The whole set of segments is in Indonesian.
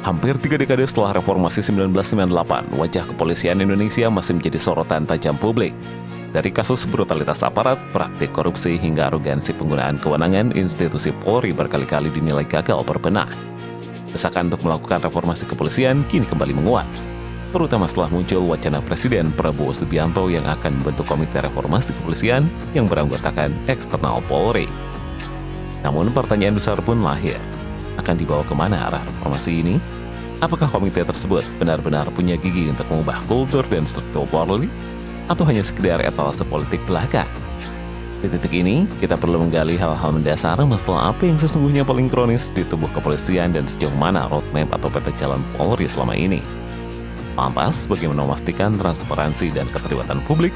Hampir 3 dekade setelah reformasi 1998, wajah kepolisian Indonesia masih menjadi sorotan tajam publik. Dari kasus brutalitas aparat, praktik korupsi hingga arogansi penggunaan kewenangan, institusi Polri berkali-kali dinilai gagal berbenah. Desakan untuk melakukan reformasi kepolisian kini kembali menguat, terutama setelah muncul wacana Presiden Prabowo Subianto yang akan membentuk Komite Reformasi Kepolisian yang beranggotakan eksternal Polri. Namun pertanyaan besar pun lahir. Akan dibawa kemana arah reformasi ini? Apakah komite tersebut benar-benar punya gigi untuk mengubah kultur dan struktur Polri? Atau hanya sekedar etalase politik belaka? Di titik ini, kita perlu menggali hal-hal mendasar masalah apa yang sesungguhnya paling kronis di tubuh kepolisian dan sejauh mana roadmap atau peta jalan Polri selama ini. Lantas, bagaimana memastikan transparansi dan keterlibatan publik?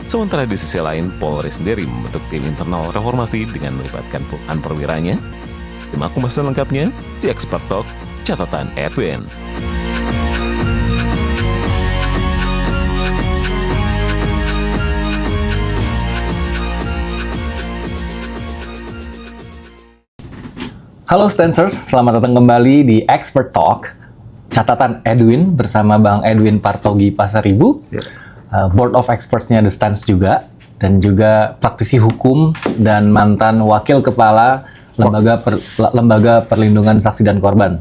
Sementara di sisi lain, Polri sendiri membentuk tim internal reformasi dengan melibatkan puluhan perwiranya. Simak pembahasan lengkapnya di Expert Talk Catatan Edwin. Halo Stancers, selamat datang kembali di Expert Talk Catatan Edwin bersama Bang Edwin Partogi Pasaribu, Board of Experts-nya The Stance juga, dan juga praktisi hukum dan mantan wakil kepala Lembaga Perlindungan Saksi dan Korban.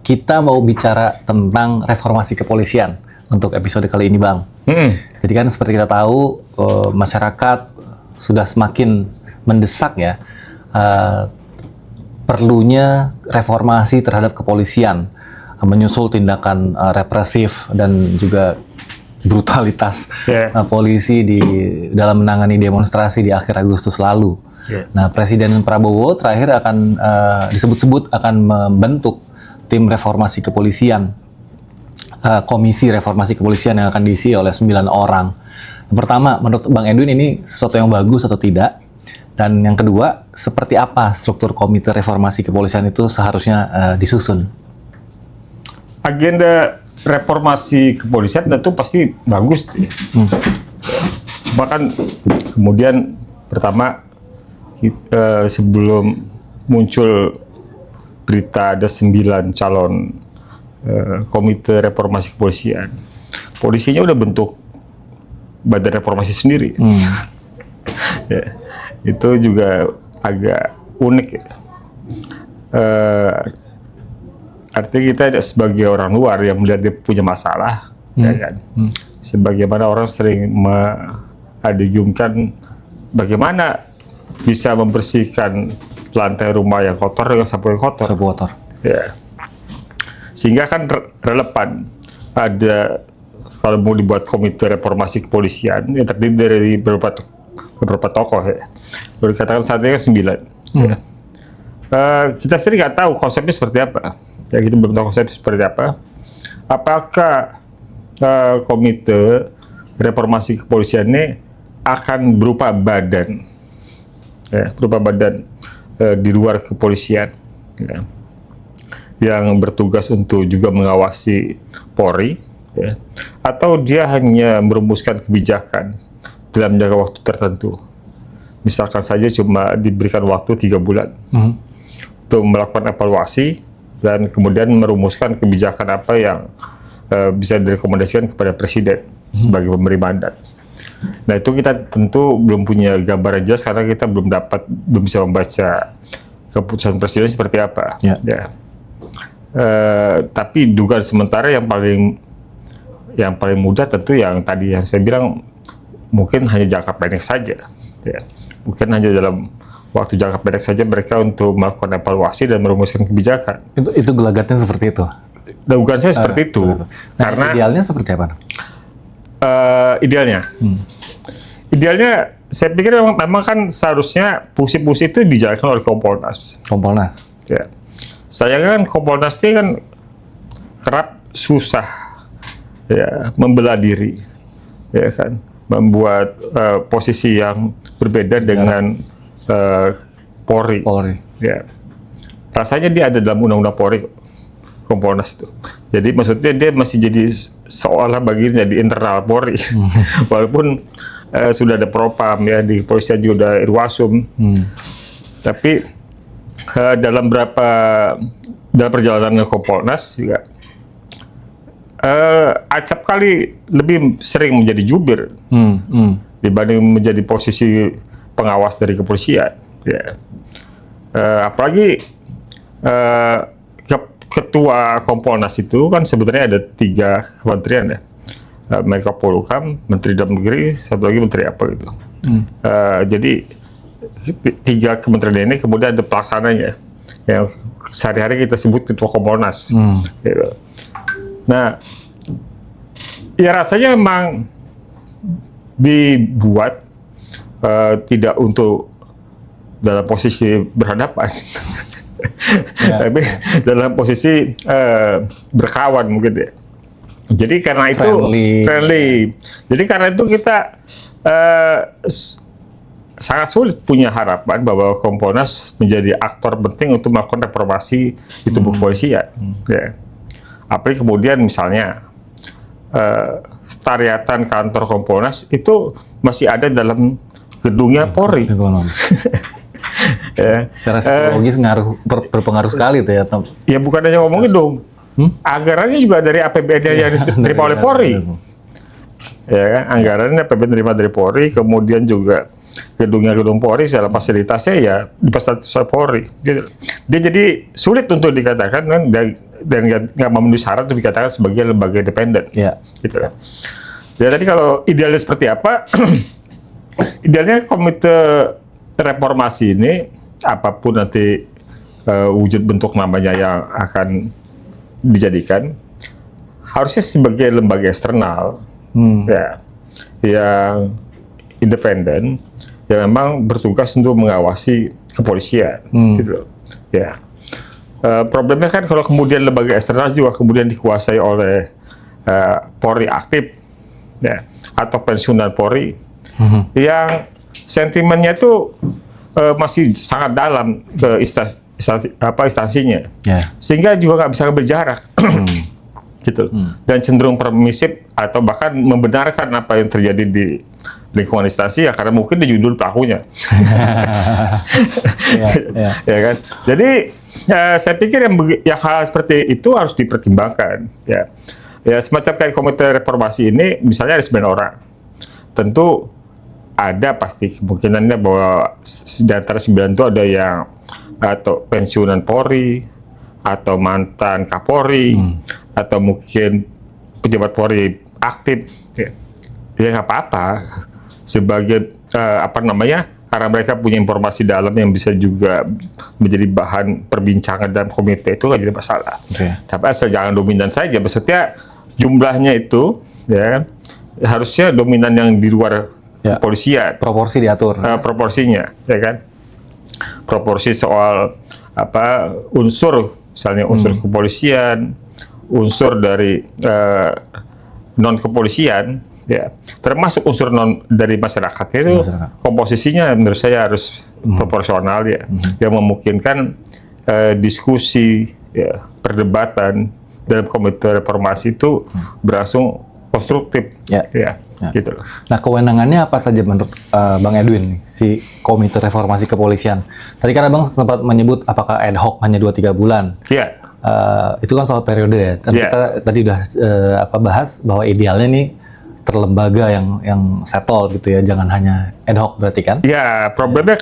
Kita mau bicara tentang reformasi kepolisian untuk episode kali ini, Bang. Jadi kan seperti kita tahu, masyarakat sudah semakin mendesak ya, perlunya reformasi terhadap kepolisian, menyusul tindakan represif dan juga brutalitas polisi dalam menangani demonstrasi di akhir Agustus lalu. Nah, Presiden Prabowo terakhir akan disebut-sebut akan membentuk tim reformasi kepolisian, komisi reformasi kepolisian yang akan diisi oleh 9 orang. Yang pertama, menurut Bang Edwin ini sesuatu yang bagus atau tidak? Dan yang kedua, seperti apa struktur komite reformasi kepolisian itu seharusnya disusun? Agenda reformasi kepolisian tentu pasti bagus. Bahkan kemudian pertama, sebelum muncul berita ada 9 calon komite reformasi kepolisian, polisinya udah bentuk badan reformasi sendiri. Itu juga agak unik. Artinya kita sebagai orang luar yang melihat dia punya masalah, ya kan? Sebagaimana orang sering mengadjumkan bagaimana bisa membersihkan lantai rumah yang kotor dengan sapu yang kotor. Sapu kotor. Ya. Sehingga kan relevan ada kalau mau dibuat komite reformasi kepolisian yang terdiri dari beberapa tokoh ya. Boleh dikatakan saat ini kan 9. Ya. Kita sendiri nggak tahu konsepnya seperti apa. Ya, kita belum tahu konsepnya seperti apa. Apakah komite reformasi kepolisian ini akan berupa badan? Berupa badan di luar kepolisian yang bertugas untuk juga mengawasi Polri, atau dia hanya merumuskan kebijakan dalam jangka waktu tertentu, misalkan saja cuma diberikan waktu 3 bulan untuk melakukan evaluasi dan kemudian merumuskan kebijakan apa yang bisa direkomendasikan kepada Presiden sebagai pemberi mandat. Nah, itu kita tentu belum punya gambaran jelas karena kita belum bisa membaca keputusan Presiden seperti apa. Tapi dugaan sementara yang paling mudah tentu yang tadi yang saya bilang mungkin hanya jangka pendek saja. Mungkin hanya dalam waktu jangka pendek saja mereka untuk melakukan evaluasi dan merumuskan kebijakan. Itu gelagatnya seperti itu. Dugaan saya seperti itu. Nah, karena idealnya seperti apa? Idealnya saya pikir memang kan seharusnya fungsi-fungsi itu dijalankan oleh Kompolnas. Ya. Sayangnya kan Kompolnas ini kan kerap susah ya membela diri, ya kan, membuat posisi yang berbeda dengan Polri. Ya. Rasanya dia ada dalam undang-undang Polri, Kompolnas itu. Jadi maksudnya dia masih jadi seolah bagian dari internal Polri, walaupun sudah ada propam ya di kepolisian juga ada Irwasum, tapi dalam beberapa dalam perjalanan Kompolnas juga acap kali lebih sering menjadi jubir dibanding menjadi posisi pengawas dari kepolisian. Ya. Apalagi ketua Kompolnas itu kan sebenarnya ada 3 kementerian ya. Menko Polhukam, Menteri Dalam Negeri, satu lagi Menteri apa gitu. Jadi 3 kementerian ini kemudian ada pelaksananya yang sehari-hari kita sebut ketua Kompolnas. Gitu. Nah, ya rasanya memang dibuat tidak untuk dalam posisi berhadapan, tapi dalam posisi berkawan mungkin ya. Jadi karena itu friendly. Jadi karena itu kita sangat sulit punya harapan bahwa Kompolnas menjadi aktor penting untuk melakukan reformasi di tubuh kepolisian. Ya. Apalagi kemudian misalnya sekretariatan kantor Kompolnas itu masih ada dalam gedungnya Polri. Ya. Secara psikologis berpengaruh sekali tuh ya. Ya bukan hanya ngomong gedung. Anggarannya juga dari APBN yang diterima oleh Polri. Ya kan, anggarannya APBN diterima dari Polri, kemudian juga gedung Polri, segala fasilitasnya ya difasilitasi Polri. Dia jadi sulit untuk dikatakan kan, dan nggak memenuhi syarat untuk dikatakan sebagai lembaga independen. Ya. Gitu. Ya tadi kalau idealnya seperti apa? Idealnya komite reformasi ini, apapun nanti wujud bentuk namanya yang akan dijadikan, harusnya sebagai lembaga eksternal, ya, yang independen, yang memang bertugas untuk mengawasi kepolisian, gitu, ya. Problemnya kan kalau kemudian lembaga eksternal juga kemudian dikuasai oleh Polri aktif, ya, atau pensiunan Polri, yang sentimennya itu masih sangat dalam ke instansinya, sehingga juga nggak bisa berjarak, gitu, dan cenderung permisif atau bahkan membenarkan apa yang terjadi di lingkungan instansi ya karena mungkin di judul pelakunya, ya kan. Jadi saya pikir yang hal seperti itu harus dipertimbangkan, ya semacam kayak komite reformasi ini, misalnya ada 9 orang, tentu ada pasti kemungkinannya bahwa di antara 9 itu ada yang atau pensiunan Polri, atau mantan Kapolri, atau mungkin pejabat Polri aktif, ya nggak apa-apa, sebagai karena mereka punya informasi dalam yang bisa juga menjadi bahan perbincangan dalam komite itu nggak jadi masalah. Tapi asal jangan dominan saja, maksudnya jumlahnya itu ya harusnya dominan yang di luar kepolisian. Proporsi diatur. Proporsinya, ya kan? Proporsi soal unsur, misalnya unsur kepolisian, unsur dari non kepolisian, ya, termasuk unsur non dari masyarakat itu komposisinya menurut saya harus proporsional, ya, yang memungkinkan diskusi, ya, perdebatan dalam komite reformasi itu berlangsung konstruktif, ya. Gitu. Nah, kewenangannya apa saja menurut Bang Edwin nih, si Komite Reformasi Kepolisian? Tadi kan Abang sempat menyebut apakah ad hoc hanya 2-3 bulan. Iya. Itu kan soal periode ya. Kita tadi udah bahas bahwa idealnya nih terlembaga yang settle gitu ya, jangan hanya ad hoc berarti kan? Iya, problemnya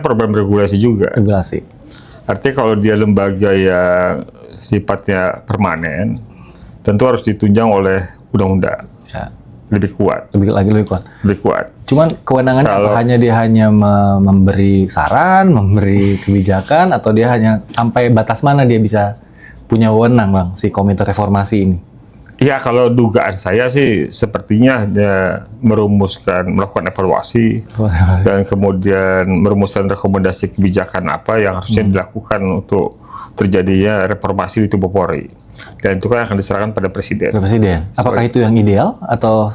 problem regulasi juga. Regulasi. Artinya kalau dia lembaga yang sifatnya permanen, tentu harus ditunjang oleh undang-undang, lebih kuat. Lebih kuat. Cuman kewenangannya dia hanya memberi saran, memberi kebijakan, atau dia hanya sampai batas mana dia bisa punya wewenang, Bang, si Komite Reformasi ini? Ya, kalau dugaan saya sih sepertinya dia melakukan evaluasi dan kemudian merumuskan rekomendasi kebijakan apa yang harusnya dilakukan untuk terjadinya reformasi di tubuh Polri. Dan itu kan akan diserahkan pada Presiden. Apakah itu yang ideal atau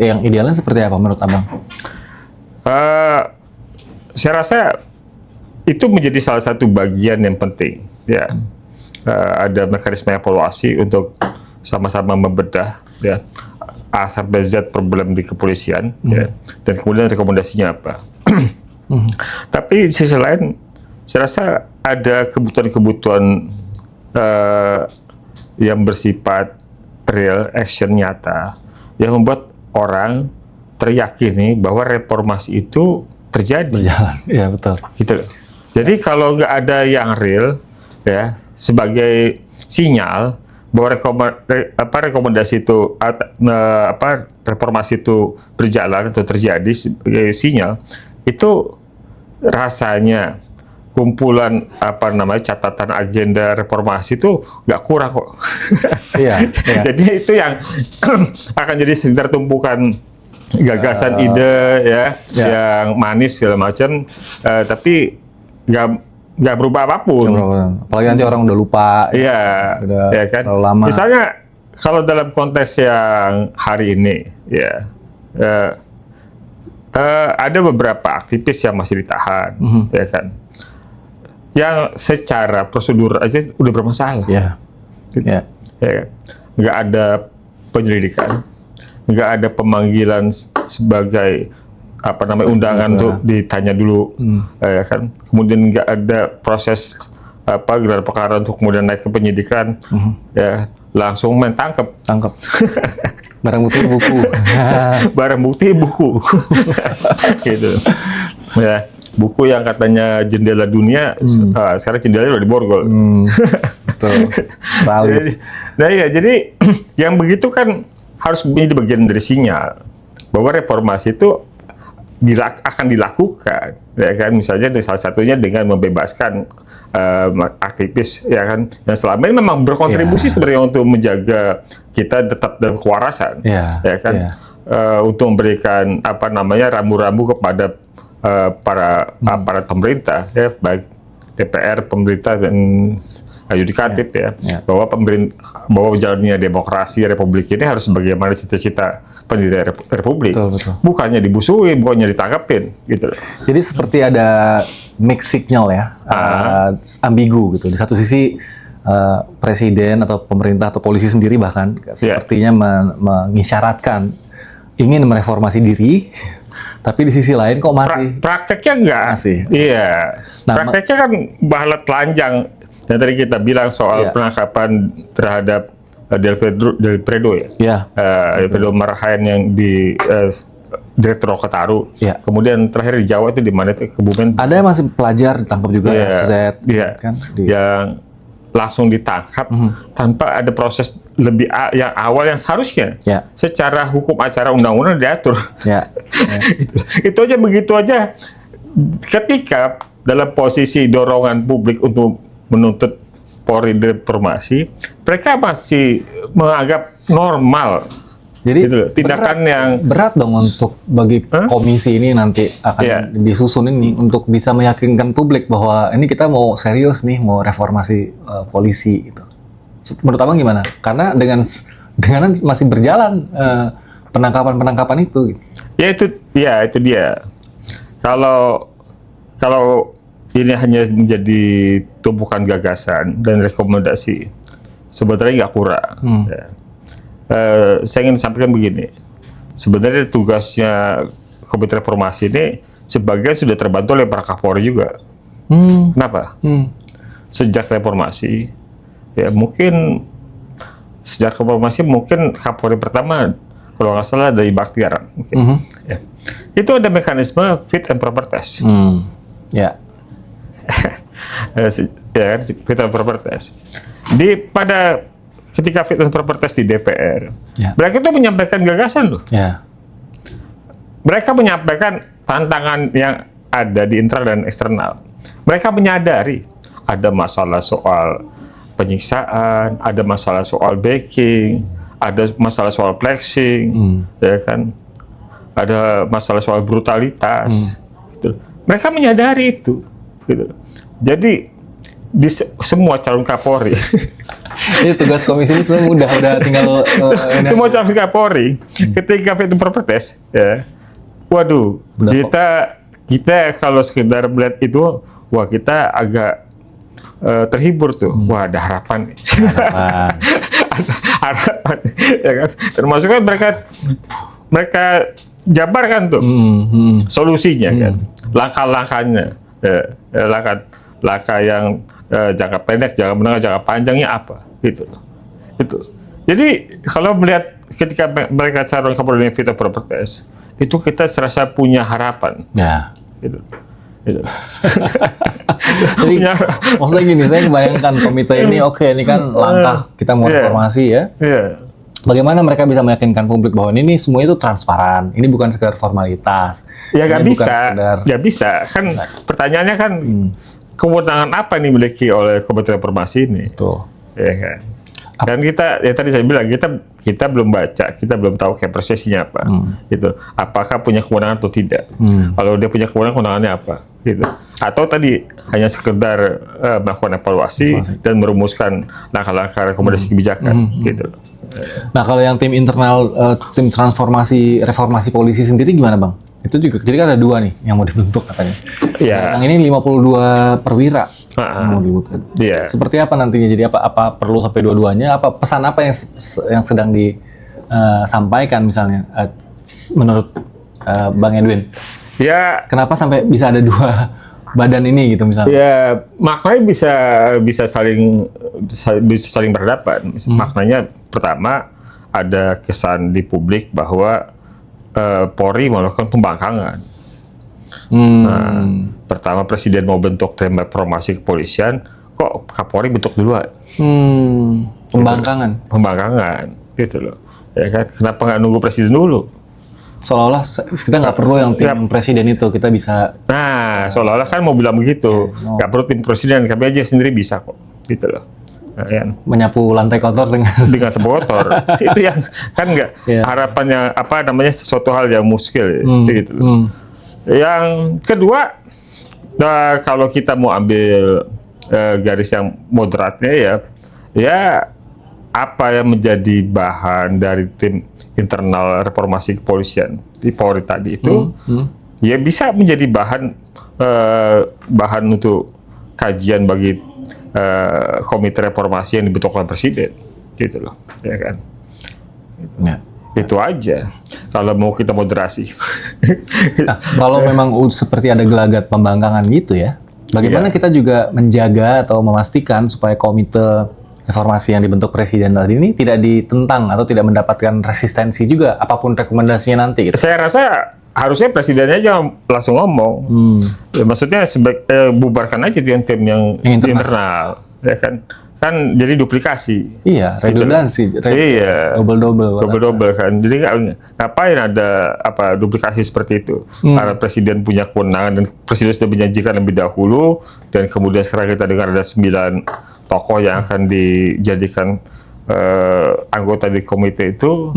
yang idealnya seperti apa menurut Abang? Saya rasa itu menjadi salah satu bagian yang penting. Ya, ada mekanisme evaluasi untuk sama-sama membedah, ya, A sampai Z problem di kepolisian, ya, dan kemudian rekomendasinya apa. Tapi di sisi lain, saya rasa ada kebutuhan-kebutuhan yang bersifat real, action nyata, yang membuat orang teryakini bahwa reformasi itu terjadi. Berjalan, ya betul. Gitu loh. Jadi kalau nggak ada yang real, ya sebagai sinyal bahwa rekomendasi itu reformasi itu berjalan atau terjadi sebagai sinyal, itu rasanya kumpulan catatan agenda reformasi itu nggak kurang kok. Iya. Jadi itu yang akan jadi sekedar tumpukan gagasan ide yang manis segala macam, tapi nggak berubah apapun. Apalagi nanti orang udah lupa. Iya, ya kan. Terlalu lama. Misalnya kalau dalam konteks yang hari ini, ya ada beberapa aktivis yang masih ditahan, ya kan. Yang secara prosedur aja udah bermasalah. Ya. Ya kan? Nggak ada penyelidikan, nggak ada pemanggilan sebagai undangan untuk ditanya dulu, ya kan. Kemudian nggak ada proses gelar perkara untuk kemudian naik ke penyidikan, ya langsung main tangkap. Barang bukti buku. Barang bukti buku. Gitu. Ya, buku yang katanya jendela dunia, sekarang jendelanya udah diborgol. Betul. Nah ya, jadi yang begitu kan harus menjadi bagian dari sinyal bahwa reformasi itu akan dilakukan, ya kan. Misalnya salah satunya dengan membebaskan aktivis, ya kan, yang selama ini memang berkontribusi sebenarnya untuk menjaga kita tetap dalam kewarasan, ya kan, untuk memberikan rambu-rambu kepada para aparat pemerintah, ya, baik DPR, pemerintah dan yudikatif, bahwa jalannya demokrasi Republik ini harus sebagaimana cita-cita pendiri Republik. Betul. Bukannya dibusuhin, bukannya ditangkapin, gitu. Jadi seperti ada mix signal ya, ambigu gitu. Di satu sisi presiden atau pemerintah atau polisi sendiri bahkan sepertinya mengisyaratkan ingin mereformasi diri. Tapi di sisi lain kok masih prakteknya enggak. Masih. Iya. Prakteknya kan bahala telanjang. Yang tadi kita bilang soal penangkapan terhadap Del Predo ya. Iya. Del Predo Marhaen yang di Direktur Okataru. Iya. Kemudian terakhir di Jawa itu di mana itu, Kebumen. Ada yang masih pelajar ditangkap juga FZ, kan? Yang langsung ditangkap tanpa ada proses lebih yang awal yang seharusnya secara hukum acara undang-undang diatur. Itu aja, begitu aja. Ketika dalam posisi dorongan publik untuk menuntut Polri reformasi, mereka masih menganggap normal. Jadi gitu, tindakan yang berat dong untuk bagi komisi ini nanti akan disusun ini untuk bisa meyakinkan publik bahwa ini kita mau serius nih, mau reformasi polisi gitu. Menurut Abang gimana? Karena dengan masih berjalan penangkapan itu. Ya itu dia. Kalau ini hanya menjadi tumpukan gagasan dan rekomendasi, sebenarnya nggak kurang. Saya ingin sampaikan begini, sebenarnya tugasnya Komite Reformasi ini sebagian sudah terbantu oleh para Kapolri juga. Kenapa? Sejak reformasi, mungkin Kapolri pertama kalau nggak salah dari Bakhtiar, mungkin. Itu ada mekanisme fit and proper test. Fit and proper test. Ketika fit and proper test di DPR, mereka itu menyampaikan gagasan loh. Mereka menyampaikan tantangan yang ada di internal dan eksternal. Mereka menyadari ada masalah soal penyiksaan, ada masalah soal backing, ada masalah soal flexing, ya kan, ada masalah soal brutalitas. Gitu. Mereka menyadari itu. Gitu. Jadi di semua calon Kapolri, ini tugas komisi ini sebenarnya mudah, udah tinggal semua calon Kapolri ketika fit and proper test, waduh, kita kalau sekedar melihat itu, wah kita agak terhibur tuh, wah ada harapan, harapan, ya kan? Termasuk kan mereka jabarkan tuh solusinya kan, langkah-langkahnya. langkah yang jangka pendek, jangka menengah, jangka panjangnya apa, gitu. Itu. Jadi kalau melihat ketika mereka calon Kapolri dengan fit and proper test, itu kita serasa punya harapan. Ya. Gitu. Gitu. Jadi maksudnya gini, saya membayangkan komite ini, oke, ini kan langkah kita mau reformasi ya. Bagaimana mereka bisa meyakinkan publik bahwa ini semuanya itu transparan, ini bukan sekedar formalitas. Ya nggak bisa, nggak bisa. Kan pertanyaannya kan kewenangan apa yang dimiliki oleh Komite Reformasi ini? Betul. Ya kan. Dan kita, ya tadi saya bilang, kita belum baca, kita belum tahu keprosesinya apa, gitu. Apakah punya kewenangan atau tidak? Kalau dia punya kewenangannya apa, gitu. Atau tadi hanya sekedar melakukan evaluasi dan merumuskan langkah-langkah rekomendasi kebijakan, gitu. Nah, kalau yang tim internal, tim transformasi reformasi polisi sendiri gimana, Bang? Itu juga, jadi kan ada 2 nih yang mau dibentuk katanya. Ya. Yang ini 52 perwira. Mau dibuat. Seperti apa nantinya? Jadi apa perlu sampai dua-duanya? Apa pesan apa yang sedang disampaikan misalnya menurut Bang Edwin? Ya. Kenapa sampai bisa ada 2 badan ini gitu misalnya? Ya, maknanya bisa saling berhadapan. Maknanya pertama ada kesan di publik bahwa Polri melakukan pembangkangan. Nah, pertama Presiden mau bentuk tim reformasi kepolisian, kok Kapolri bentuk duluan? Pembangkangan. Gitu. Pembangkangan, gitu loh. Ya kan? Kenapa nggak nunggu Presiden dulu? Seolah-olah kita nggak perlu yang tim Presiden itu, kita bisa. Nah, seolah-olah kan mau bilang begitu, nggak perlu tim Presiden, kami aja sendiri bisa kok, gitu loh. Nah, ya. Menyapu lantai kotor dengan sapu kotor. Itu yang kan nggak harapannya apa namanya sesuatu hal yang muskil, gitu loh. Yang kedua, kalau kita mau ambil garis yang moderatnya ya apa yang menjadi bahan dari tim internal reformasi kepolisian di Polri tadi itu, ya bisa menjadi bahan untuk kajian bagi komite reformasi yang dibentuk oleh Presiden, gitu loh, ya kan? Ya. Itu aja. Kalau mau kita moderasi. Nah, kalau memang seperti ada gelagat pembangkangan gitu ya, bagaimana kita juga menjaga atau memastikan supaya komite reformasi yang dibentuk Presiden tadi ini tidak ditentang atau tidak mendapatkan resistensi juga apapun rekomendasinya nanti gitu? Saya rasa harusnya Presidennya aja langsung ngomong. Ya, maksudnya bubarkan aja tim yang internal, ya kan? Kan jadi duplikasi. Iya, redundansi. Gitu. Iya. Double-double kan. Jadi ngapain ada duplikasi seperti itu? Karena Presiden punya kewenangan dan Presiden sudah menjanjikan lebih dahulu, dan kemudian sekarang kita dengar ada 9 tokoh yang akan dijadikan anggota di komite itu.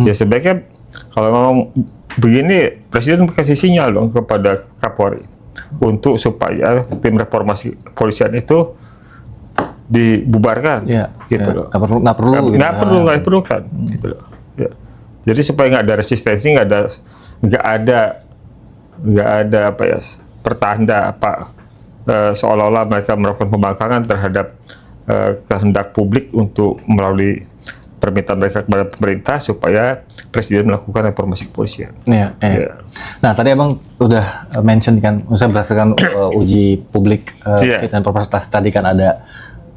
Ya sebaiknya kalau memang begini, Presiden kasih sinyal dong kepada Kapolri untuk supaya tim reformasi kepolisian itu dibubarkan, gitu loh. Nggak perlu kan, gitu loh. Ya. Jadi supaya nggak ada resistensi, nggak ada pertanda seolah-olah mereka melakukan pembangkangan terhadap kehendak publik untuk melalui permintaan mereka kepada pemerintah supaya Presiden melakukan reformasi kepolisian. Iya. Nah, tadi Abang udah mention kan, misalnya berdasarkan uji publik fit and proper test tadi kan ada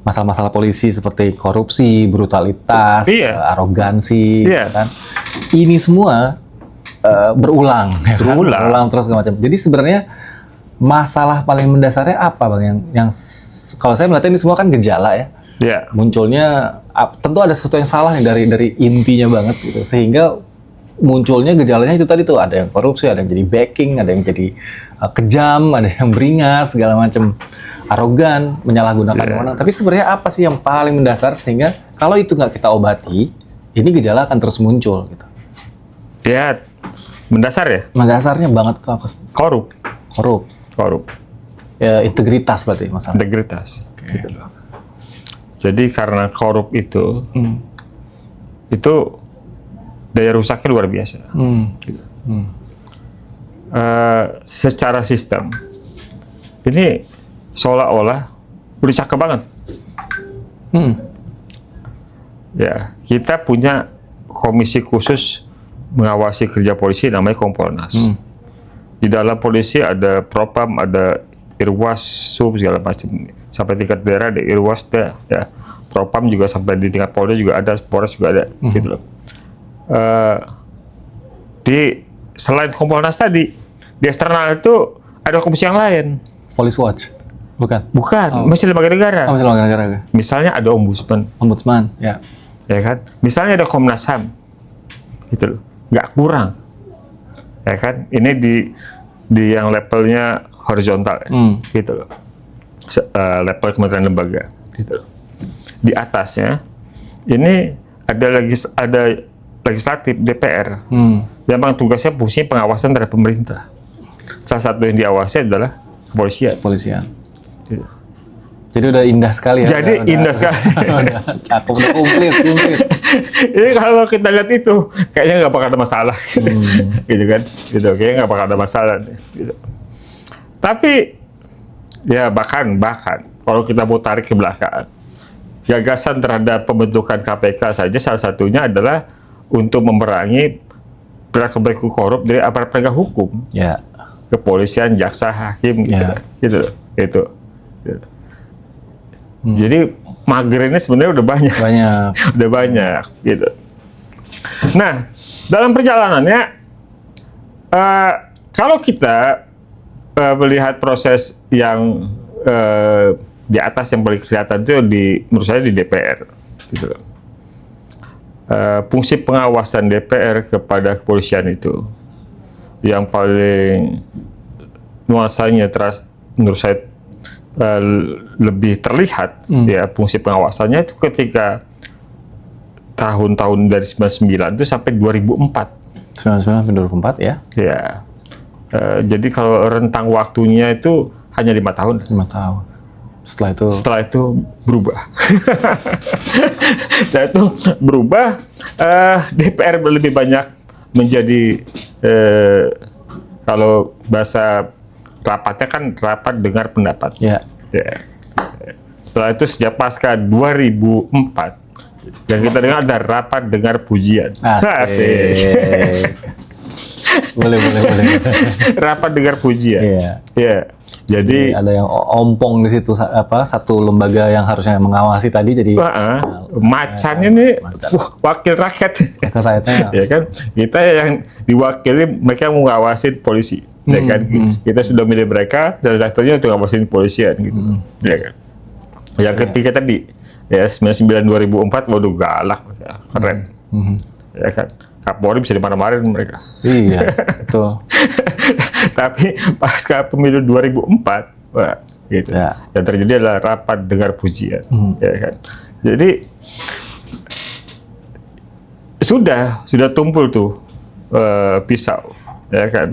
masalah-masalah polisi seperti korupsi, brutalitas, arogansi, kan. Ini semua berulang terus segala macam. Jadi sebenarnya masalah paling mendasarnya apa, Bang? Yang kalau saya melihat ini semua kan gejala ya. Munculnya tentu ada sesuatu yang salah nih dari intinya banget gitu, sehingga munculnya gejalanya itu tadi tuh, ada yang korupsi, ada yang jadi backing, ada yang jadi kejam, ada yang beringas, segala macam, arogan, menyalahgunakan wewenang. Tapi sebenarnya apa sih yang paling mendasar sehingga kalau itu nggak kita obati, ini gejala akan terus muncul gitu? Ya, mendasar ya? Mendasarnya banget itu apa? Korup. Ya, integritas berarti masalah. Integritas. Gitu loh. Jadi karena korup itu daya rusaknya luar biasa. Gitu. Secara sistem, ini seolah-olah udah cakep banget. Ya, kita punya komisi khusus mengawasi kerja polisi namanya Kompolnas. Di dalam polisi ada Propam, ada Irwasum segala macam, sampai tingkat daerah ada Irwasda, ya. Propam juga sampai di tingkat Polda juga ada, Polres juga ada, gitu loh. Selain Kompolnas tadi, di eksternal itu ada komisi yang lain. Police Watch, bukan? Bukan, masih lembaga negara. Masih lembaga negara. Misalnya ada Ombudsman, ya. Ya kan? Misalnya ada Komnas HAM, gitu loh. Nggak kurang, ya kan? Ini di yang levelnya horizontal, gitu loh. Level kementerian lembaga, gitu loh. Di atasnya ini ada legislatif, DPR, yang memang tugasnya fungsi pengawasan terhadap pemerintah. Salah satu yang diawasi adalah kepolisian. Gitu. Jadi udah indah sekali ya. Jadi indah sekali. Udah cakep, udah komplit. Jadi kalau kita lihat itu, kayaknya nggak bakal ada masalah, gitu kan? Gitu, kayaknya nggak bakal ada masalah. Gitu. Tapi ya bahkan kalau kita mau tarik ke belakang, gagasan terhadap pembentukan KPK saja salah satunya adalah untuk memerangi perilaku korup dari aparat penegak hukum, ya. Kepolisian, jaksa, hakim, gitu, Ya. gitu. Jadi mager ini sebenarnya udah banyak, udah banyak, gitu. Nah, dalam perjalanannya, kalau kita melihat proses yang di atas yang paling kelihatan itu menurut saya di DPR, gitu loh. Fungsi pengawasan DPR kepada kepolisian itu yang paling nuansanya menurut saya lebih terlihat, ya, fungsi pengawasannya itu ketika tahun-tahun dari 99 itu sampai 2004. 99 sampai 2004 ya? Ya. Jadi kalau rentang waktunya itu hanya 5 tahun. 5 tahun. Setelah itu berubah. Setelah itu berubah, DPR lebih banyak menjadi kalau bahasa rapatnya kan rapat dengar pendapat. Ya. Ya. Setelah itu sejak pasca 2004 yang kita dengar ada rapat dengar pujian. Asik. boleh. Rapat dengar pujian. Iya. Ya. Jadi ada yang ompong di situ, satu lembaga yang harusnya mengawasi tadi jadi macannya nih wakil rakyat. Ya kan, kita yang diwakili mereka mau ngawasin polisi, ya kan. Kita sudah milih mereka dan satunya untuk ngawasin polisian, gitu, ya kan. Yang ketiga tadi ya 99 2004 waduh galak, keren, ya kan. Kapolri bisa dimana-mana mereka. Iya, betul. Tapi pasca pemilu 2004, wah, gitu. Ya. Yang terjadi adalah rapat dengar pujian, ya kan. Jadi sudah tumpul tuh pisau, ya kan.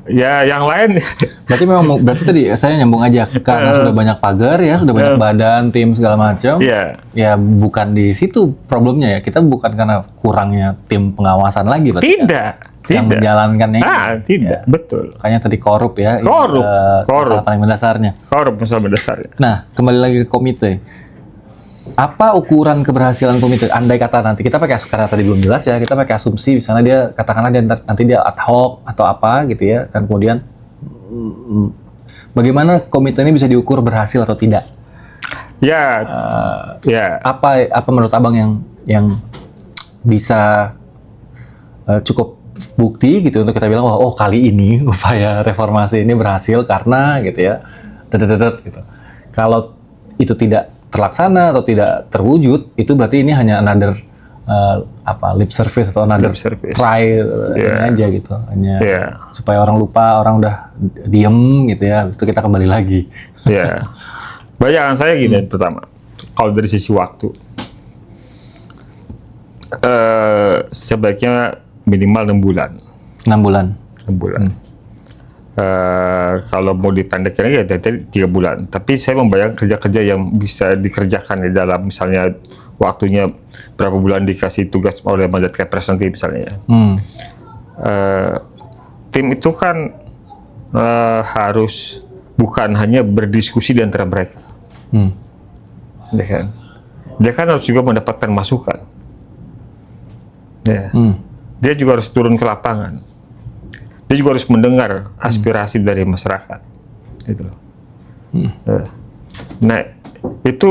Ya yang lain. Berarti tadi saya nyambung aja karena sudah banyak pagar ya, sudah banyak badan, tim segala macam. Iya. Ya bukan di situ problemnya ya. Kita bukan karena kurangnya tim pengawasan lagi. Tidak. Yang menjalankannya. Tidak. Ya. Betul. Makanya tadi korup ya. Korup. Masalah paling mendasarnya. Korup masalah mendasarnya. Nah, kembali lagi ke komite. Apa ukuran keberhasilan komite? Andai kata nanti kita pakai, karena tadi belum jelas ya, kita pakai asumsi misalnya dia katakanlah nanti dia ad hoc atau apa gitu ya, dan kemudian bagaimana komite ini bisa diukur berhasil atau tidak? Ya, Apa menurut abang yang bisa cukup bukti gitu untuk kita bilang oh kali ini upaya reformasi ini berhasil karena gitu ya, gitu. Kalau itu tidak terlaksana atau tidak terwujud, itu berarti ini hanya another lip service atau another try ini aja gitu, hanya supaya orang lupa, orang udah diem gitu ya, habis itu kita kembali lagi. Ya, bayangan saya gini, pertama, kalau dari sisi waktu, sebaiknya minimal 6 bulan. 6 bulan. 6 bulan. Kalau mau dipendekkan lagi ya 3 bulan. Tapi saya membayangkan kerja-kerja yang bisa dikerjakan di dalam, misalnya waktunya berapa bulan dikasih tugas oleh mandat Kepres nanti misalnya. Tim itu kan harus bukan hanya berdiskusi di antara mereka. Dia kan harus juga mendapatkan masukan. Ya. Dia juga harus turun ke lapangan. dia juga harus mendengar aspirasi dari masyarakat, gitu loh. Nah, itu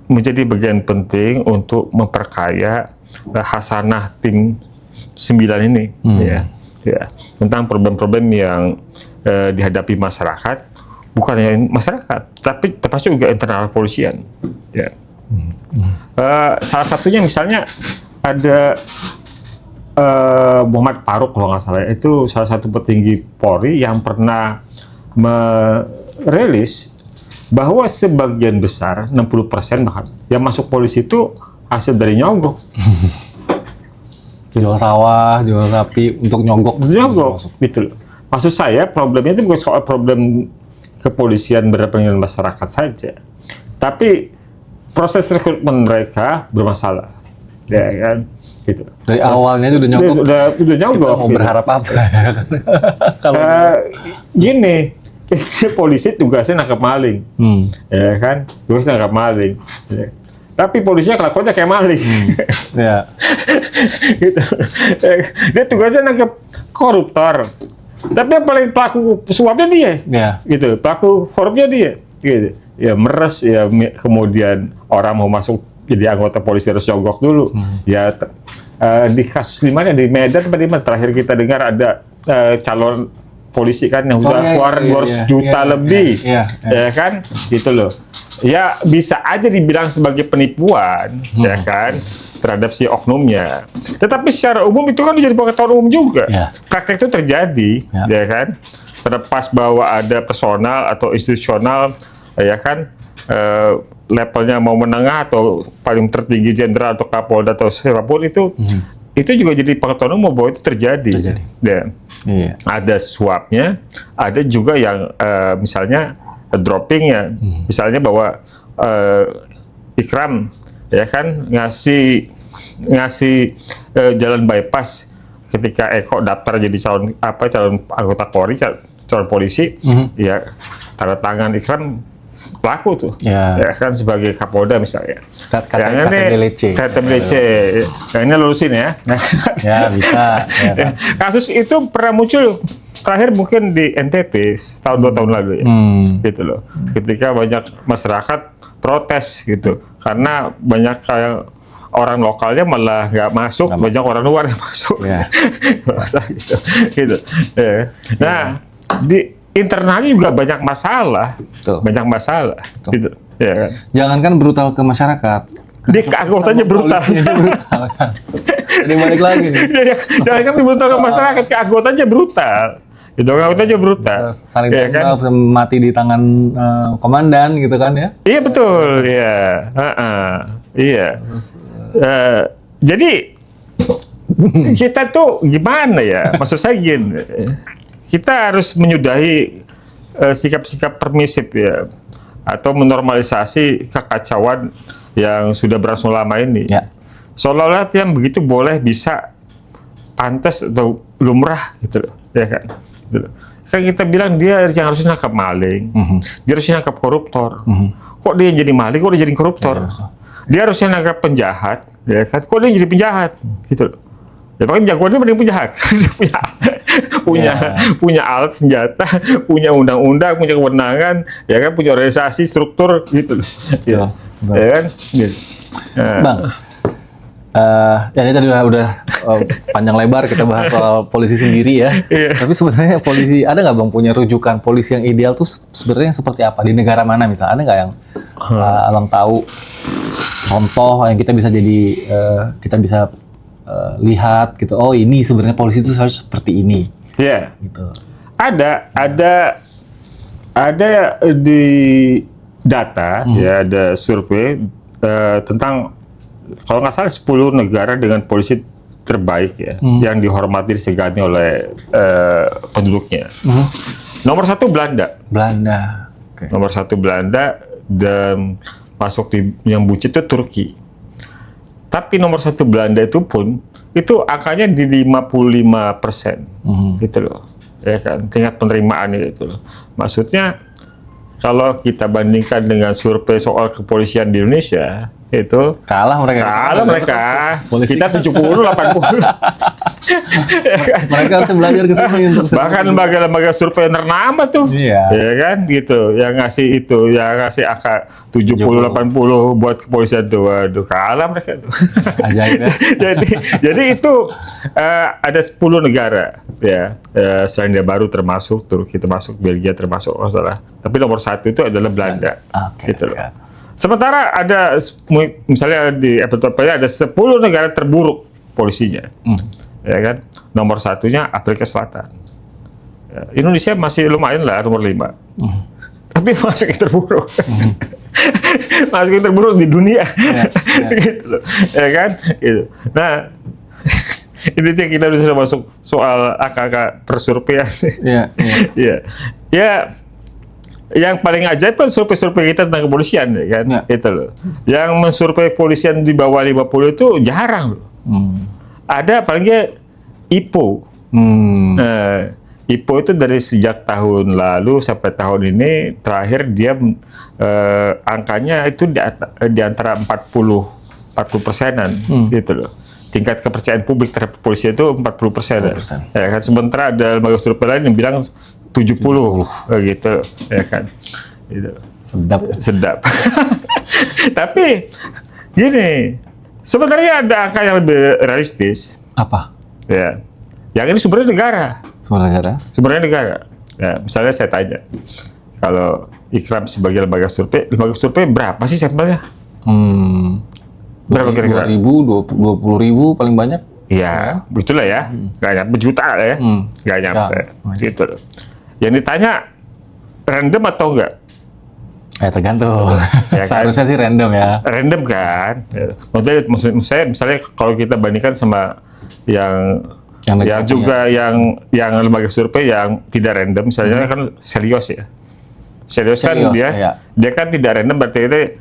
menjadi bagian penting untuk memperkaya hasanah tim 9 ini, ya, tentang problem-problem yang dihadapi masyarakat, bukan hanya masyarakat, tapi termasuk juga internal kepolisian. Ya. Salah satunya misalnya ada Muhammad Faruk kalau nggak salah, itu salah satu petinggi Polri yang pernah merilis bahwa sebagian besar, 60% bahkan, yang masuk polisi itu hasil dari nyogok. Jual sawah, jual sapi untuk nyogok. Gitu loh. Maksud saya problemnya itu bukan soal problem kepolisian berhadapan dengan masyarakat saja, tapi proses rekrutmen mereka bermasalah, ya kan? Gitu. Dari awalnya udah nyogok. Udah nyogok. Mau berharap apa? Kalau gini, polisi tugasnya nangkap maling, ya kan? Tugasnya nangkap maling. Ya. Tapi polisinya kelakuannya kayak maling. Ya. Gitu. Dia tugasnya nangkep koruptor. Tapi yang paling pelaku suapnya dia. Ya. Gitu. Pelaku korupnya dia. Gitu. Ya meres, ya kemudian orang mau masuk jadi anggota polisi harus nyogok dulu. Ya di kasus di mana, di Medan di mana terakhir kita dengar ada calon polisi kan yang udah keluar 200 juta lebih. Ya kan? Gitu loh. Ya bisa aja dibilang sebagai penipuan, ya kan, terhadap si oknumnya. Tetapi secara umum itu kan menjadi pengetahuan umum juga. Praktek itu terjadi, ya kan, terlepas bahwa ada personal atau institusional, ya kan, levelnya mau menengah atau paling tertinggi jenderal atau kapolda atau siapapun itu juga jadi pengetahuan umum bahwa itu terjadi. Ya. Ada suapnya, ada juga yang misalnya droppingnya, misalnya bahwa Ikram, ya kan, ngasih jalan bypass ketika Eko daftar jadi calon anggota Polri, calon polisi, ya tanda tangan Ikram pelaku tuh, ya kan, sebagai Kapolda misalnya. Yang ini KTBLC, yang ini lulusin ya. Ya bisa. Ya, kan? Kasus itu pernah muncul terakhir mungkin di NTT setahun 2 tahun lalu ya, gitu loh. Ketika banyak masyarakat protes gitu, karena banyak kayak orang lokalnya malah nggak masuk, banyak orang luar yang masuk, gitu. Ya. Nah, di internalnya juga banyak masalah, gitu. Ya kan? Jangankan brutal ke masyarakat, di keanggotanya brutal. Kan? Jadi balik lagi nih. Jangankan brutal ke masyarakat, keanggotanya brutal. Itu aja brutal. Saling ya kan? mati di tangan komandan gitu kan ya? Iya betul, ya. Iya. Jadi kita tuh gimana ya? Maksud saya gini, kita harus menyudahi sikap-sikap permisif ya, atau menormalisasi kekacauan yang sudah berlangsung lama ini. Ya. Seolah-olah yang begitu boleh, bisa, pantas atau lumrah gitu loh, ya kan? Kan kita bilang dia yang harusnya nangkap maling, dia harusnya nangkap koruptor. Kok dia jadi maling, kok dia jadi koruptor? Dia harusnya nangkap penjahat, ya kan? Kok dia jadi penjahat? Gitu loh. Ya makanya jagoannya mending penjahat. punya alat senjata, punya undang-undang, punya kewenangan, ya kan, punya organisasi, struktur gitu loh. Ya kan? Gitu. Bang, ya ini tadi udah panjang lebar kita bahas soal polisi sendiri ya. Tapi sebenarnya polisi, ada nggak Bang punya rujukan polisi yang ideal tuh sebenarnya seperti apa di negara mana misalnya? Ada nggak yang Abang tahu contoh yang kita bisa lihat gitu? Oh ini sebenarnya polisi itu harus seperti ini. Iya. Gitu. Ada di data ya, ada survei tentang, kalau nggak salah 10 negara dengan polisi terbaik ya, yang dihormati disegani oleh penduduknya. Nomor 1 Belanda. Okay. Nomor 1 Belanda, dan masuk di yang buncit itu Turki. Tapi nomor 1 Belanda itu pun itu angkanya di 55%, gitu loh, ya kan, tingkat penerimaannya itu loh. Maksudnya kalau kita bandingkan dengan survei soal kepolisian di Indonesia, itu kalah mereka. Kita 70, 80. Mereka harus belajar ke sini untuk bahkan lembaga-lembaga survei ternama tuh, Iya. ya kan gitu, yang ngasih angka 70, 80 buat kepolisian tuh, waduh kalah mereka tuh. Ajaib ya. jadi itu ada 10 negara ya, Selandia Baru termasuk, Turki termasuk, Belgia termasuk masalah. Tapi nomor 1 itu adalah Belanda, Oke, gitu loh. ya. Sementara ada misalnya di Ethiopia ada 10 negara terburuk polisinya, ya kan. Nomor 1-nya Afrika Selatan. Ya, Indonesia masih lumayan lah nomor 5, tapi masih yang terburuk, masih yang terburuk di dunia, gitu loh, ya kan. Gitu. Nah, ini kita sudah masuk soal angka persurveian. Iya. Ya, yang paling ajaib kan survei-survei kita tentang kepolisian, ya kan? Ya. Itu loh. Yang mensurvei polisian di bawah 50 itu jarang loh. Ada palingnya IPO. Nah, IPO itu dari sejak tahun lalu sampai tahun ini terakhir dia angkanya itu di antara 40%-an, gitu loh. Tingkat kepercayaan publik terhadap polisi itu 40%. Ya kan, sementara ada lembaga survei lain yang bilang 70 gitu, ya kan. Gitu. Sedap. Tapi gini, sebenarnya ada angka yang lebih realistis. Apa? Ya. Yang ini sumbernya negara. Sumbernya negara. Ya, misalnya saya tanya, kalau Ikram sebagai lembaga survei berapa sih sampelnya? Berapa kira-kira? 20.000 paling banyak. Iya, begitulah ya. Nggak nyampe juta ya. Nggak nyampe. Gitu loh. Yang ditanya random atau enggak? Tergantung. Ya kan? Seharusnya sih random ya. Random kan. Maksud saya misalnya kalau kita bandingkan sama yang juga yang lembaga survei yang tidak random, misalnya kan Selios ya. Selios kan dia kan tidak random, berarti itu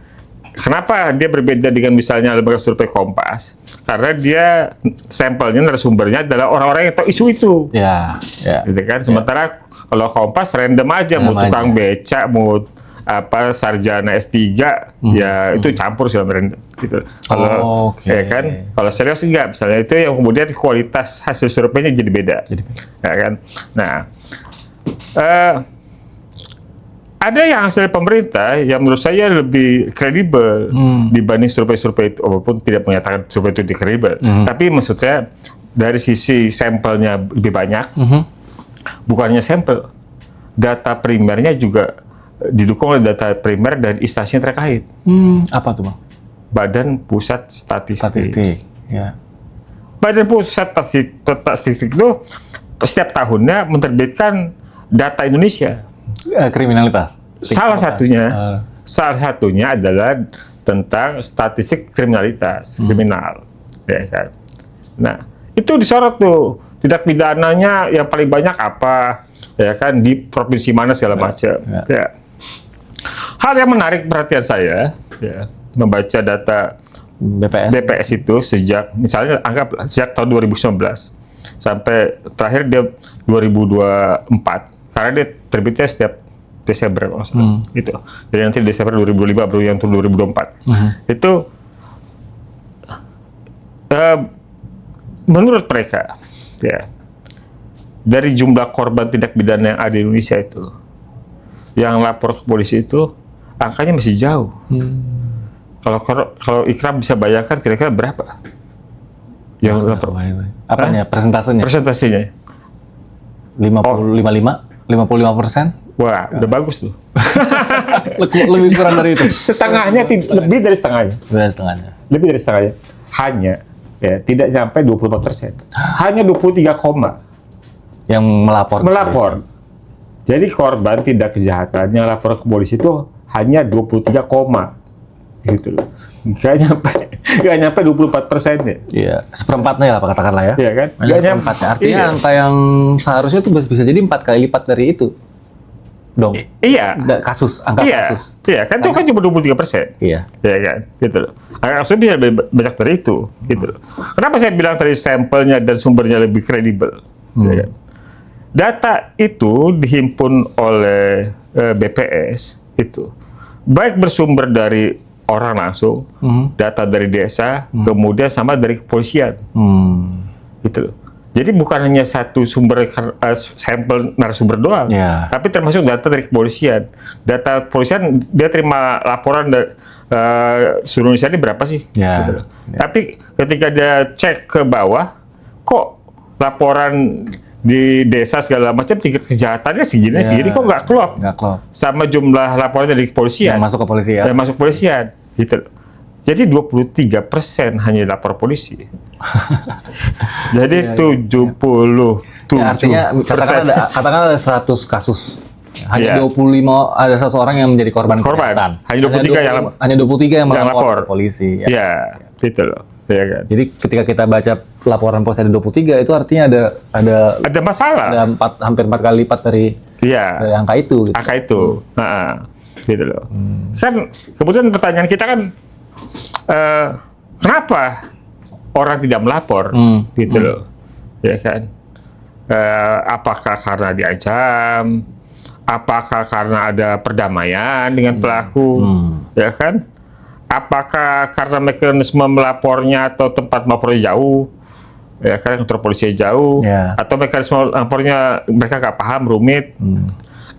kenapa dia berbeda dengan misalnya lembaga survei Kompas? Karena dia sampelnya, narasumbernya adalah orang-orang yang tahu isu itu. Ya. Gitu kan. Sementara kalau Kompas random aja, mau tukang becak, mau sarjana S3, ya itu campur sih random. Gitu. Kalau ya kan, kalau serius enggak, misalnya itu yang kemudian kualitas hasil surveinya jadi beda. Ya kan. Nah, ada yang hasil pemerintah yang menurut saya lebih kredibel dibanding survei-survei itu, walaupun tidak menyatakan survei itu tidak kredibel. Tapi maksudnya dari sisi sampelnya lebih banyak, bukannya sampel, data primernya juga didukung oleh data primer dari instansi yang terkait. Apa tuh, Bang? Badan Pusat Statistik. Ya. Badan Pusat Statistik itu setiap tahunnya menerbitkan data Indonesia. Kriminalitas. Salah satunya adalah tentang statistik kriminalitas, kriminal, ya kan. Nah, itu disorot tuh, tindak pidananya yang paling banyak apa, ya kan, di provinsi mana segala macam. Ya. Hal yang menarik perhatian saya, ya, membaca data BPS itu sejak misalnya anggap sejak tahun 2019 sampai terakhir dia 2024. Karena dia terbitnya setiap Desember, gitu. Jadi nanti Desember 2025 baru yang turun 2024. Itu menurut mereka, ya, dari jumlah korban tindak pidana yang ada di Indonesia itu, yang lapor ke polisi itu angkanya masih jauh. Kalau Ikram bisa bayangkan kira-kira berapa? Yang lapor? Apanya? Presentasinya? 55%? Wah, udah bagus tuh. Lebih kurang dari itu. Setengahnya, lebih dari setengahnya. Lebih dari setengahnya. Hanya, ya, tidak sampai 24%. Hanya 23, yang melapor. Jadi korban tindak kejahatan yang lapor ke polisi itu hanya 23, gitu loh. Nggak nyampe 24% ya. Iya, seperempatnya lah katakanlah ya. Iya kan? Nggak nyampe. Artinya angka yang seharusnya itu bisa jadi 4 kali lipat dari itu. Dong. Iya. Angka kasus. Iya, kan itu kan cuma 23%. Iya. Iya kan? Gitu loh. Angka kasusnya bisa lebih banyak dari itu, gitu loh. Kenapa saya bilang tadi sampelnya dan sumbernya lebih kredibel? Ya kan? Data itu dihimpun oleh BPS itu, baik bersumber dari orang langsung, data dari desa, kemudian sama dari kepolisian, gitu loh. Jadi bukan hanya satu sumber sampel narasumber doang, tapi termasuk data dari kepolisian. Data kepolisian dia terima laporan dari seluruh Indonesia ini berapa sih? Gitu. Tapi ketika dia cek ke bawah, kok laporan di desa segala macam tingkat kejahatannya segini kok nggak klop sama jumlah laporan dari kepolisian. Yang masuk kepolisian. Yang masuk kepolisian, gitu. Jadi 23% hanya lapor polisi. Jadi 77%. Ya, artinya katakan ada 100 kasus. Hanya 25 ada seseorang yang menjadi korban kejahatan. Hanya 23 yang melapor ke polisi. Ya, gitu loh. Ya kan? Jadi ketika kita baca laporan polisi ada 23 itu artinya ada masalah. Ada hampir 4 kali lipat dari angka itu. Gitu. Angka itu. Gitu loh. Kan kemudian pertanyaan kita kan kenapa orang tidak melapor, gitu loh, ya kan? Apakah karena diancam? Apakah karena ada perdamaian dengan pelaku, ya kan? Apakah karena mekanisme melapornya atau tempat melapornya jauh, ya kan? Kantor polisi jauh, atau mekanisme melapornya mereka nggak paham, rumit?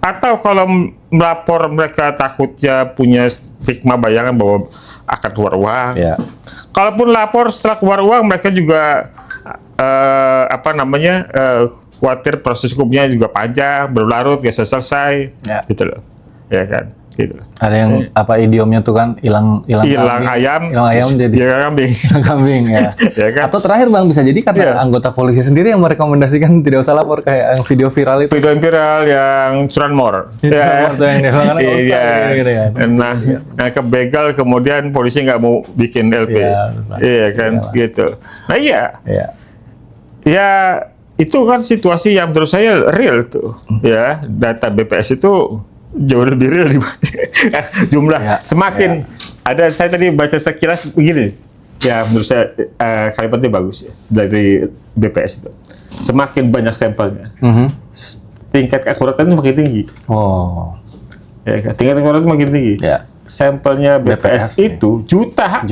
Atau kalau melapor mereka takutnya punya stigma bayangan bahwa akan keluar uang. Kalaupun lapor setelah keluar uang, mereka juga khawatir proses hukumnya juga panjang, berlarut, nggak selesai, gitu loh, ya kan? Gitu. Ada yang idiomnya tuh kan hilang ayam jadi kambing ya. Ya kan? Atau terakhir Bang bisa jadi karena anggota polisi sendiri yang merekomendasikan tidak usah lapor kayak yang video viral itu. Video viral yang curanmor. Nah kebegal kemudian polisi nggak mau bikin LP. Iya kan, gitu. Nah ya itu kan situasi yang menurut saya real tuh. Ya, data BPS itu jauh lebih real jumlah semakin ada. Saya tadi baca sekilas begini ya, menurut saya kalimatnya bagus ya dari BPS itu. Semakin banyak sampelnya, tingkat keakuratan itu makin tinggi. Ya, tingkat keakuratan makin tinggi. Sampelnya BPS itu jutaan.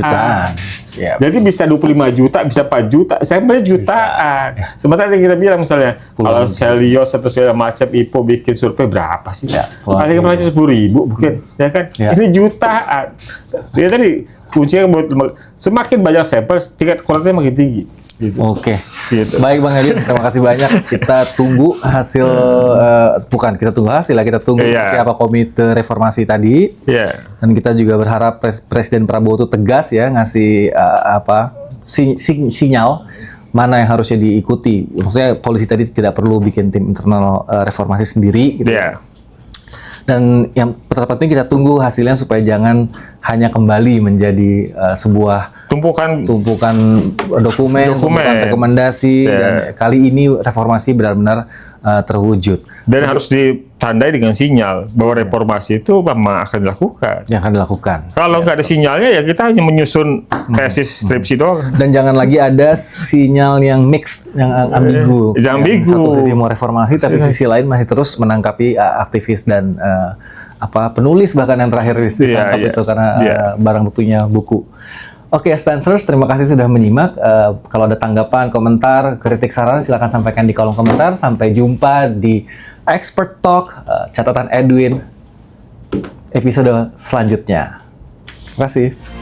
Jadi bisa 25 juta, bisa 4 juta, sampelnya jutaan. Sementara yang kita bilang misalnya, kalau Selios atau segala macam IPO bikin survei berapa sih? Paling masih 10.000, bukan? Ya kan? Ini jutaan. Dia tadi kuncinya buat semakin banyak sampel, tingkat kualitasnya makin tinggi. Gitu. Oke. Gitu. Baik Bang Edwin, terima kasih banyak. Kita tunggu hasil, kita tunggu hasil lah, kita tunggu seperti apa komite reformasi tadi. Dan kita juga berharap Presiden Prabowo itu tegas ya ngasih sinyal mana yang harusnya diikuti. Maksudnya polisi tadi tidak perlu bikin tim internal reformasi sendiri. Gitu. Dan yang terpenting kita tunggu hasilnya supaya jangan hanya kembali menjadi sebuah tumpukan dokumen, tumpukan rekomendasi. Dan kali ini reformasi benar-benar terwujud. Dan harus ditandai dengan sinyal bahwa reformasi itu memang akan dilakukan. Yang akan dilakukan. Kalau nggak ada sinyalnya ya kita hanya menyusun tesis skripsi doang. Dan jangan lagi ada sinyal yang mix, yang ambigu. Satu sisi mau reformasi, tapi sisi lain masih terus menangkapi aktivis dan penulis bahkan yang terakhir ditangkap itu karena barang buktinya buku. Oke, Stancers, terima kasih sudah menyimak. Kalau ada tanggapan, komentar, kritik, saran, silakan sampaikan di kolom komentar. Sampai jumpa di Expert Talk, catatan Edwin, episode selanjutnya. Terima kasih.